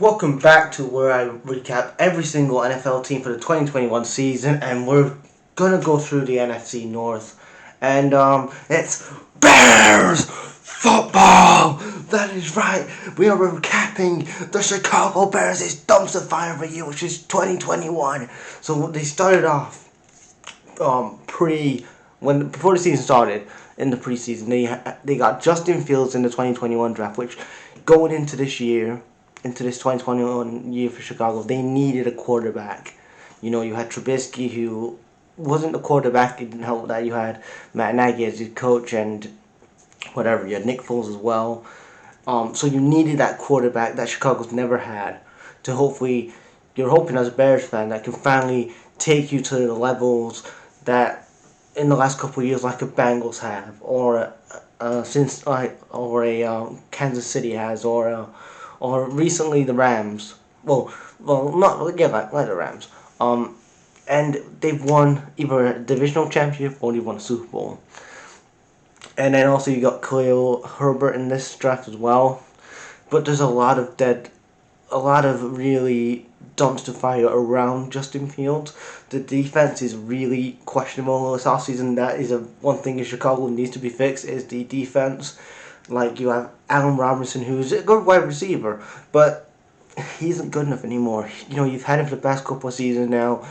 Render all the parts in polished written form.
Welcome back to where I recap every single NFL team for the 2021 season, and we're gonna go through the NFC North. And it's Bears football. That is right. We are recapping the Chicago Bears' dumpster fire for you, which is 2021. So they started off before the season started. In the preseason, they got Justin Fields in the 2021 draft, which going into this 2021 year for Chicago, they needed a quarterback. You know, you had Trubisky, who wasn't the quarterback. It didn't help that you had Matt Nagy as your coach and whatever. You had Nick Foles as well. So you needed that quarterback that Chicago's never had. To hopefully, you're hoping as a Bears fan that can finally take you to the levels that in the last couple of years, like the Bengals have, or Kansas City has, or recently the Rams. Not like the Rams. And they've won either a divisional championship or they won a Super Bowl. And then also you got Khalil Herbert in this draft as well. But there's a lot of really dumpster fire around Justin Fields. The defense is really questionable this offseason. That is one thing in Chicago needs to be fixed is the defense. Like you have Allen Robinson, who's a good wide receiver, but he isn't good enough anymore. You know, you've had him for the past couple of seasons now.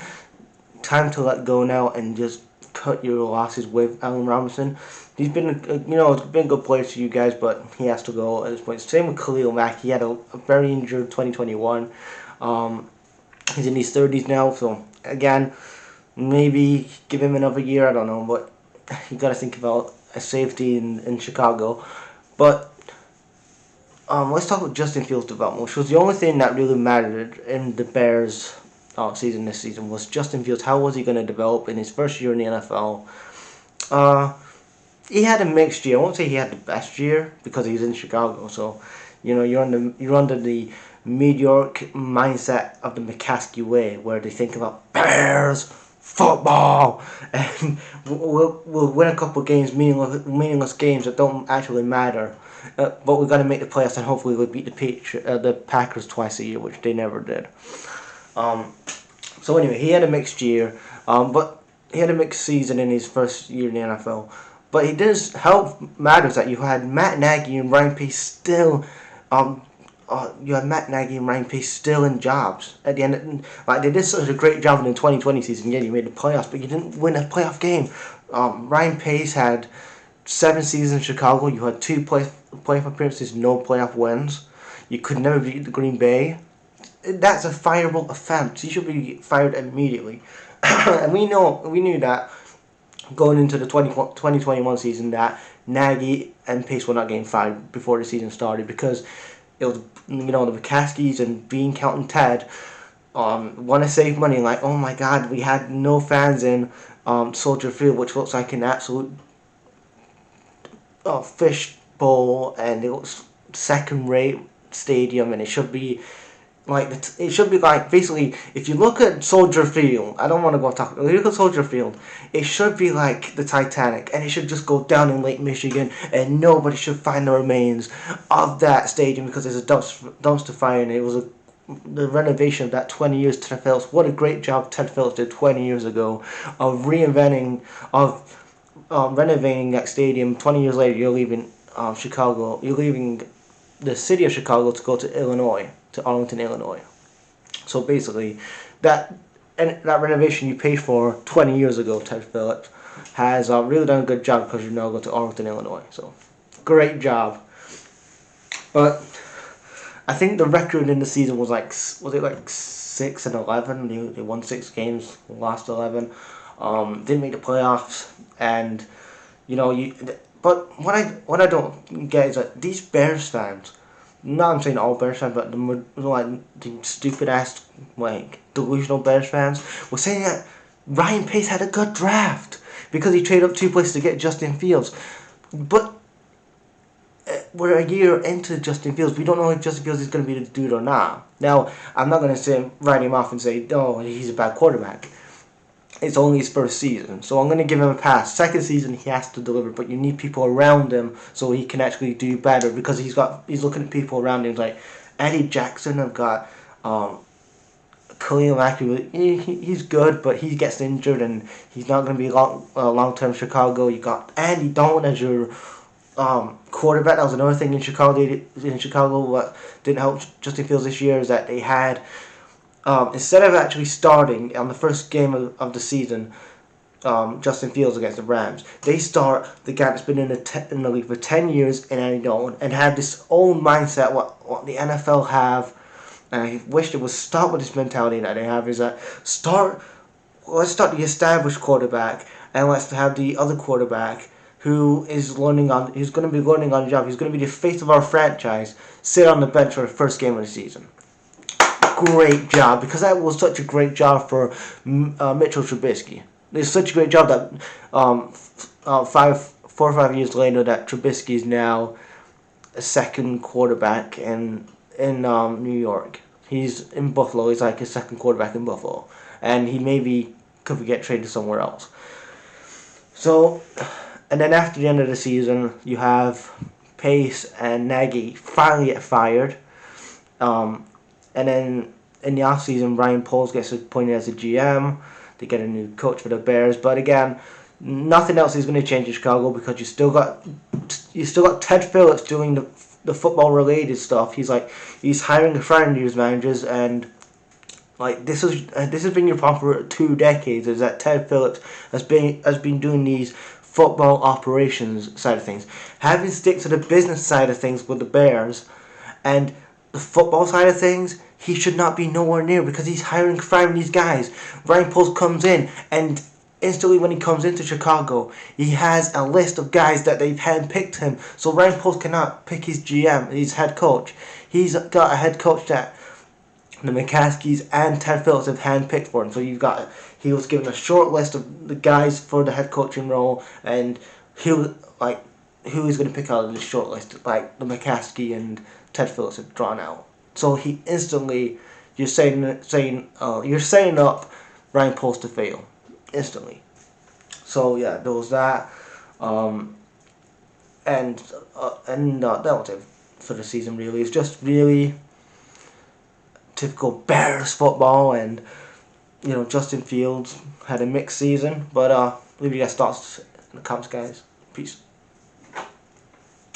Time to let go now and just cut your losses with Allen Robinson. He's been, it's been a good player to you guys, but he has to go at this point. Same with Khalil Mack. He had a very injured 2021. He's in his 30s now, so again, maybe give him another year. I don't know, but you got to think about a safety in Chicago. But let's talk about Justin Fields' development, which was the only thing that really mattered in the Bears' season this season was Justin Fields. How was he going to develop in his first year in the NFL? He had a mixed year. I won't say he had the best year because he's in Chicago. So, you're under the mediocre mindset of the McCaskey way, where they think about Bears football, and we'll win a couple of games, meaningless games that don't actually matter. But we're gonna make the playoffs, and hopefully we'll beat the Packers twice a year, which they never did. So anyway, he had a mixed year, but he had a mixed season in his first year in the NFL. But it does help matters that you had Matt Nagy and Ryan Pace still, in jobs at the end. Like they did such a great job in the 2020 season. Yeah, you made the playoffs, but you didn't win a playoff game. Ryan Pace had 7 seasons in Chicago. You had 2 playoff appearances, no playoff wins. You could never beat the Green Bay. That's a fireable offense. He should be fired immediately. And we knew that going into the 2021 season that Nagy and Pace were not getting fired before the season started because it was, the McCaskies and Bean Counting Ted want to save money. Like, oh my God, we had no fans in Soldier Field, which looks like an absolute fish bowl, and it looks second-rate stadium, and it should be like basically if you look at Soldier Field, I don't want to go talk. If you look at Soldier Field, it should be like the Titanic, and it should just go down in Lake Michigan, and nobody should find the remains of that stadium because there's a dumpster fire, and it was the renovation of that 20 years. Ted Phillips, what a great job Ted Phillips did 20 years ago of renovating that stadium. 20 years later, you're leaving Chicago. You're leaving the city of Chicago to go to Illinois, to Arlington, Illinois. So basically, that renovation you paid for 20 years ago, Ted Phillips, has really done a good job because you now go to Arlington, Illinois. So, great job. But I think the record in the season was like 6-11? They won 6 games, lost 11. Didn't make the playoffs, and But what I don't get is that these Bears fans, not I'm saying all Bears fans, but the stupid ass delusional Bears fans were saying that Ryan Pace had a good draft because he traded up 2 places to get Justin Fields. But we're a year into Justin Fields. We don't know if Justin Fields is going to be the dude or not. Now, I'm not going to write him off and say, oh, he's a bad quarterback. It's only his first season, so I'm going to give him a pass. Second season, he has to deliver, but you need people around him so he can actually do better because he's looking at people around him like, Eddie Jackson have got Khalil Mack. He's good, but he gets injured and he's not going to be long term Chicago. You got Andy Dalton as your quarterback. That was another thing in Chicago. What didn't help Justin Fields this year is that they had instead of actually starting on the first game of the season, Justin Fields against the Rams, they start the guy that's been in the league for 10 years in Andy Dalton and have this old mindset what the NFL have. And I wish they would stop with this mentality that they have is that let's start the established quarterback and let's have the other quarterback who's going to be learning on the job. He's going to be the face of our franchise. Sit on the bench for the first game of the season. Great job, because that was such a great job for Mitchell Trubisky. It's such a great job that 4 or 5 years later that Trubisky is now a second quarterback in New York. He's in Buffalo. He's like a second quarterback in Buffalo, and he maybe could get traded somewhere else. So, and then after the end of the season, you have Pace and Nagy finally get fired. And then in the offseason, Brian Poles gets appointed as a GM. They get a new coach for the Bears. But again, nothing else is going to change in Chicago because you still got Ted Phillips doing the football related stuff. He's hiring and firing these managers, and like this has been your problem for 2 decades. Is that Ted Phillips has been doing these football operations side of things, having stick to the business side of things with the Bears, and the football side of things, he should not be nowhere near because he's hiring, firing these guys. Ryan Poles comes in, and instantly when he comes into Chicago, he has a list of guys that they've handpicked him. So Ryan Poles cannot pick his GM, his head coach. He's got a head coach that the McCaskies and Ted Phillips have handpicked for him. So he was given a short list of the guys for the head coaching role, and who he's going to pick out of this short list, like the McCaskey and Ted Phillips have drawn out. So he instantly, you're setting up Ryan Poles to fail instantly. So yeah, there was that, and that was it for the season. Really, it's just really typical Bears football, and Justin Fields had a mixed season. But leave you guys thoughts in the comments, guys. Peace.